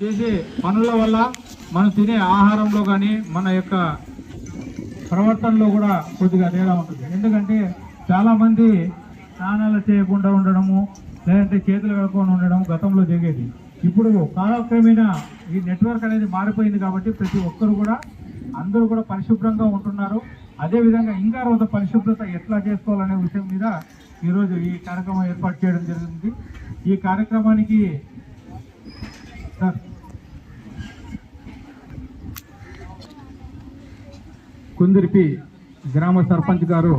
చేసే పనుల వల్ల మనం తినే ఆహారంలో కానీ మన యొక్క ప్రవర్తనలో కూడా కొద్దిగా తేడా ఉంటుంది. ఎందుకంటే చాలామంది స్నానాలు చేయకుండా ఉండడము, లేదంటే చేతులు కడుక్కొని ఉండడం గతంలో జరిగేది. ఇప్పుడు కాలక్రమేణా ఈ నెట్వర్క్ అనేది మారిపోయింది కాబట్టి ప్రతి ఒక్కరు కూడా అందరూ కూడా పరిశుభ్రంగా ఉంటున్నారు. అదేవిధంగా ఇంకా రోజు పరిశుభ్రత ఎట్లా చేసుకోవాలనే విషయం మీద ఈరోజు ఈ కార్యక్రమం ఏర్పాటు చేయడం జరిగింది. ఈ కార్యక్రమానికి కుందిరిపి గ్రామ సర్పంచ్ గారు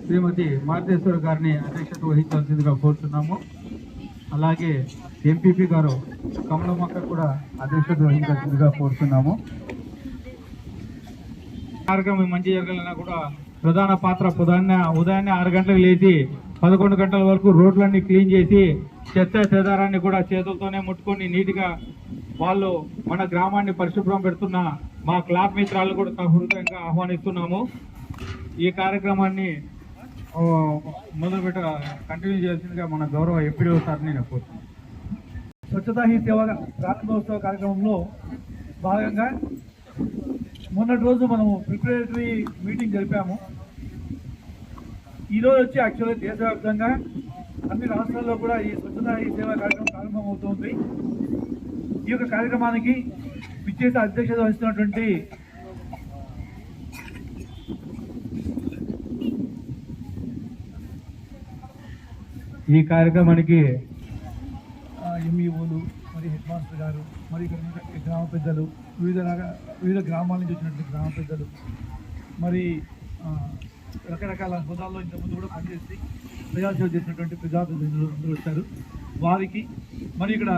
శ్రీమతి మారుతేశ్వర గారిని అధ్యక్షత వహించాల్సిందిగా కోరుతున్నాము. అలాగే ఎంపీపీ గారు కమలమ్మక్క కూడా అధ్యక్షత వహించాల్సిందిగా కోరుతున్నాము. కార్యక్రమం మంచి జరగాలన్నా కూడా ప్రధాన పాత్ర ఉదయాన్నే 6 గంటలకు లేచి 11 గంటల వరకు రోడ్లన్నీ క్లీన్ చేసి చెత్త చెదారాన్ని కూడా చేతులతోనే ముట్టుకొని నీట్గా వాళ్ళు మన గ్రామాన్ని పరిశుభ్రం పెడుతున్న మా క్లాబ్ మిత్రాలను కూడా హృదయంగా ఆహ్వానిస్తున్నాము. ఈ కార్యక్రమాన్ని కంటిన్యూ చేయాల్సిందిగా మన గౌరవ ఎంపీడీఓ సార్ని నేను కోరుతున్నాను. స్వచ్ఛతా హీ సేవ ప్రారంభోత్సవ కార్యక్రమంలో భాగంగా మొన్నటి రోజు మనము ప్రిపరేటరీ మీటింగ్ జరిపాము. ఈరోజు వచ్చి యాక్చువల్గా దేశవ్యాప్తంగా అన్ని రాష్ట్రాల్లో కూడా ఈ స్వచ్ఛతా హీ సేవ కార్యక్రమం ప్రారంభమవుతుంది. ఈ యొక్క కార్యక్రమానికి విచ్చేసి అధ్యక్షత వహిస్తున్నటువంటి ఈ కార్యక్రమానికి ఎంఈఓలు, మరి హెడ్ మాస్టర్ గారు, మరి ఇక్కడ గ్రామ పెద్దలు, వివిధ గ్రామాల నుంచి వచ్చినటువంటి గ్రామ పెద్దలు, మరి రకరకాల హోదాల్లో ఇంతకుముందు కూడా పనిచేసి ప్రజాసేవ చేసినటువంటి ప్రజాప్రతినిధులు అందరూ వచ్చారు. వారికి మరి ఇక్కడ